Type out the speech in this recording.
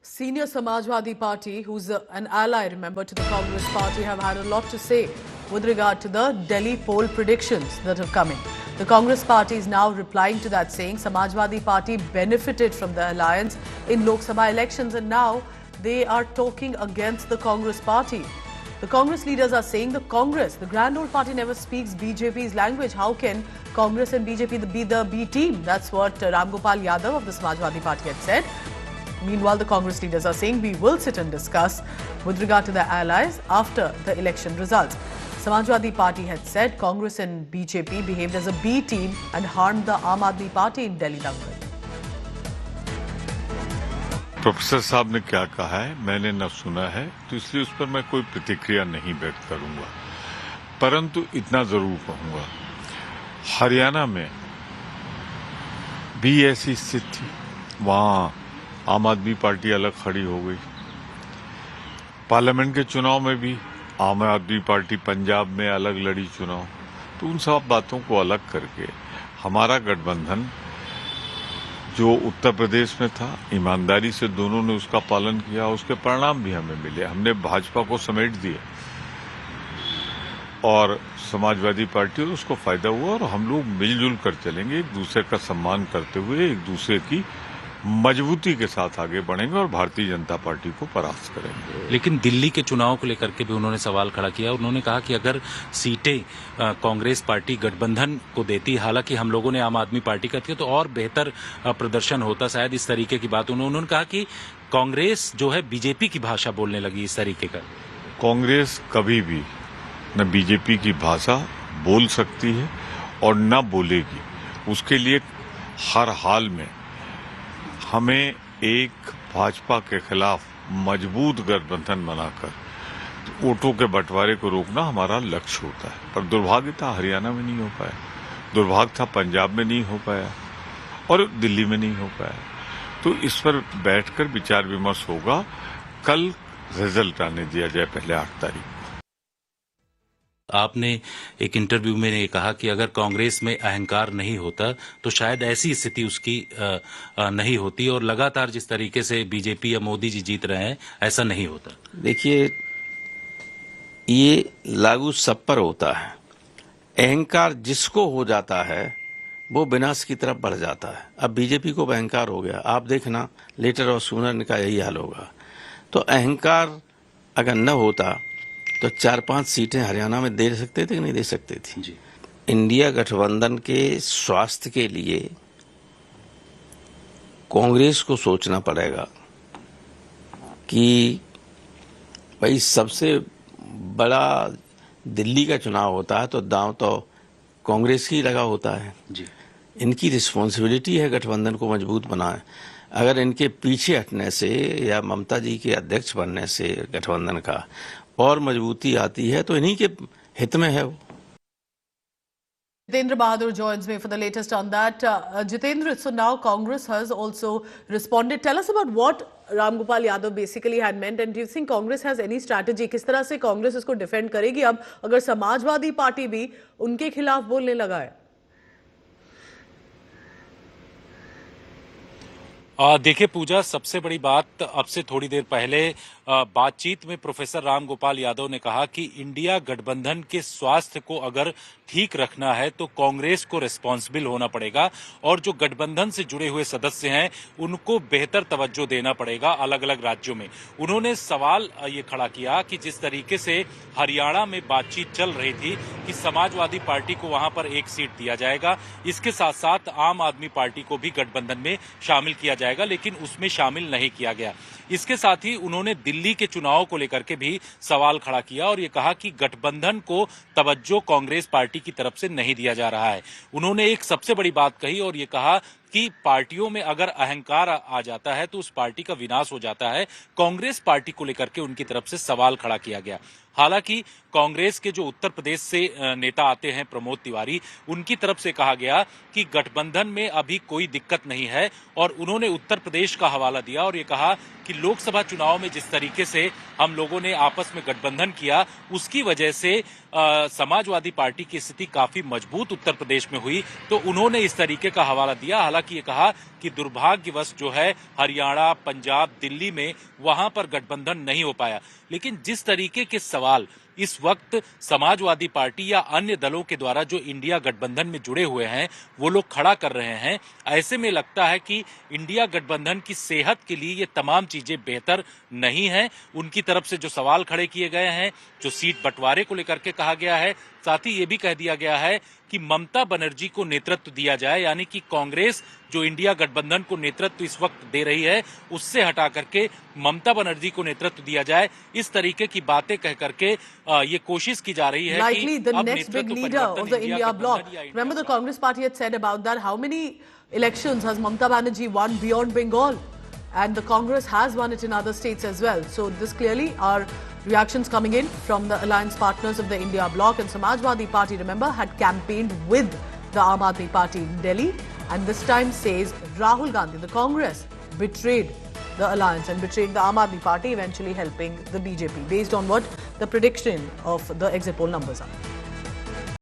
Senior Samajwadi Party, who's an ally, remember, to the Congress Party, have had a lot to say with regard to the Delhi poll predictions that are coming. The Congress Party is now replying to that, saying Samajwadi Party benefited from the alliance in Lok Sabha elections and now they are talking against the Congress Party. The Congress leaders are saying the grand old party, never speaks BJP's language. How can Congress and BJP be the B team? That's what Ram Gopal Yadav of the Samajwadi Party had said. Meanwhile, the Congress leaders are saying we will sit and discuss with regard to their allies after the election results. Samajwadi Party had said Congress and BJP behaved as a B team and harmed the Aam Aadmi Party in Delhi Dangal. Professor साहब ने क्या कहा है मैंने न सुना है, तो इसलिए उस पर मैं कोई प्रतिक्रिया नहीं व्यक्त करूंगा। परंतु इतना जरूर कहूंगा, हरियाणा में भी ऐसी स्थिति थी, वहां आम आदमी पार्टी अलग खड़ी हो गई। पार्लियामेंट के चुनाव में भी आम आदमी पार्टी पंजाब में अलग लड़ी चुनाव। तो उन सब बातों को अलग करके हमारा गठबंधन जो उत्तर प्रदेश में था, ईमानदारी से दोनों ने उसका पालन किया, उसके परिणाम भी हमें मिले। हमने भाजपा को समेट दिया और समाजवादी पार्टी और उसको फायदा हुआ और हम लोग मिलजुल कर चलेंगे, एक दूसरे का सम्मान करते हुए एक दूसरे की मजबूती के साथ आगे बढ़ेंगे और भारतीय जनता पार्टी को परास्त करेंगे। लेकिन दिल्ली के चुनाव को लेकर के भी उन्होंने सवाल खड़ा किया। उन्होंने कहा कि अगर सीटें कांग्रेस पार्टी गठबंधन को देती, हालांकि हम लोगों ने आम आदमी पार्टी का किया, तो और बेहतर प्रदर्शन होता, शायद इस तरीके की बात उन्होंने कहा कि कांग्रेस जो है बीजेपी की भाषा बोलने लगी इस तरीके का। कांग्रेस कभी भी न बीजेपी की भाषा बोल सकती है और न बोलेगी। उसके लिए हर हाल में हमें एक भाजपा के खिलाफ मजबूत गठबंधन बनाकर वोटों के बंटवारे को रोकना हमारा लक्ष्य होता है। पर दुर्भाग्य था हरियाणा में नहीं हो पाया, दुर्भाग्य था पंजाब में नहीं हो पाया और दिल्ली में नहीं हो पाया। तो इस पर बैठकर विचार विमर्श होगा। कल रिजल्ट आने दिया जाए पहले 8 तारीख को। आपने एक इंटरव्यू में ये कहा कि अगर कांग्रेस में अहंकार नहीं होता तो शायद ऐसी स्थिति उसकी नहीं होती और लगातार जिस तरीके से बीजेपी या मोदी जी जीत रहे हैं ऐसा नहीं होता। देखिए, ये लागू सब पर होता है। अहंकार जिसको हो जाता है वो विनाश की तरफ बढ़ जाता है। अब बीजेपी को अहंकार हो गया, आप देखना लेटर और सूनर का यही हाल होगा। तो अहंकार अगर न होता तो 4-5 सीटें हरियाणा में दे सकते थे कि नहीं दे सकते थे जी। इंडिया गठबंधन के स्वास्थ्य के लिए कांग्रेस को सोचना पड़ेगा कि भाई सबसे बड़ा दिल्ली का चुनाव होता है तो दांव तो कांग्रेस ही लगा होता है जी। इनकी रिस्पॉन्सिबिलिटी है गठबंधन को मजबूत बनाए। अगर इनके पीछे हटने से या ममता जी के अध्यक्ष बनने से गठबंधन का और मजबूती आती है तो इन्हीं के हित में है वो। Jitendra Bahadur joins me for the latest on that. Jitendra, so now Congress has also responded. Tell us about what Ram Gopal Yadav basically had meant, and do you think Congress has any strategy? किस तरह से कांग्रेस इसको defend करेगी अब अगर Samajwadi party भी उनके खिलाफ बोलने लगा है? देखिए पूजा, सबसे बड़ी बात अब से थोड़ी देर पहले बातचीत में प्रोफेसर राम गोपाल यादव ने कहा कि इंडिया गठबंधन के स्वास्थ्य को अगर ठीक रखना है तो कांग्रेस को रिस्पॉन्सिबल होना पड़ेगा और जो गठबंधन से जुड़े हुए सदस्य हैं उनको बेहतर तवज्जो देना पड़ेगा अलग अलग राज्यों में। उन्होंने सवाल ये खड़ा किया कि जिस तरीके से हरियाणा में बातचीत चल रही थी कि समाजवादी पार्टी को वहां पर 1 सीट दिया जाएगा, इसके साथ साथ आम आदमी पार्टी को भी गठबंधन में शामिल किया जाएगा, लेकिन उसमें शामिल नहीं किया गया। इसके साथ ही उन्होंने दिल्ली के चुनाव को लेकर के भी सवाल खड़ा किया और ये कहा कि गठबंधन को तवज्जो कांग्रेस पार्टी की तरफ से नहीं दिया जा रहा है। उन्होंने एक सबसे बड़ी बात कही और ये कहा कि पार्टियों में अगर अहंकार आ जाता है तो उस पार्टी का विनाश हो जाता है। कांग्रेस पार्टी को लेकर के उनकी तरफ से सवाल खड़ा किया गया। हालांकि कांग्रेस के जो उत्तर प्रदेश से नेता आते हैं प्रमोद तिवारी, उनकी तरफ से कहा गया कि गठबंधन में अभी कोई दिक्कत नहीं है और उन्होंने उत्तर प्रदेश का हवाला दिया और ये कहा कि लोकसभा चुनाव में जिस तरीके से हम लोगों ने आपस में गठबंधन किया उसकी वजह से समाजवादी पार्टी की स्थिति काफी मजबूत उत्तर प्रदेश में हुई, तो उन्होंने इस तरीके का हवाला दिया। हालांकि ये कहा कि दुर्भाग्यवश जो है हरियाणा, पंजाब, दिल्ली में वहां पर गठबंधन नहीं हो पाया। लेकिन जिस तरीके के सवाल इस वक्त समाजवादी पार्टी या अन्य दलों के द्वारा जो इंडिया गठबंधन में जुड़े हुए हैं वो लोग खड़ा कर रहे हैं, ऐसे में लगता है कि इंडिया गठबंधन की सेहत के लिए ये तमाम चीजें बेहतर नहीं है। उनकी तरफ से जो सवाल खड़े किए गए हैं, जो सीट बंटवारे को लेकर के कहा गया है, साथ ही ये भी कह दिया गया है कि ममता बनर्जी को नेतृत्व दिया जाए, यानी कि कांग्रेस जो इंडिया गठबंधन को नेतृत्व इस वक्त दे रही है उससे हटा करके ममता बनर्जी को नेतृत्व दिया जाए। इस तरीके की बातें कह करके ये कोशिश की जा रही है Likely the next big leader of the India bloc. Remember the Congress party had said about that. How many elections has Mamata Banerjee won beyond Bengal? And the Congress has won it in other states as well. So this clearly are reactions coming in from the alliance partners of the India bloc. And Samajwadi Party, remember, had campaigned with the Aam Aadmi Party in Delhi. And this time says Rahul Gandhi, the Congress, betrayed the alliance and betrayed the Aam Aadmi Party, eventually helping the BJP, based on what the prediction of the exit poll numbers are.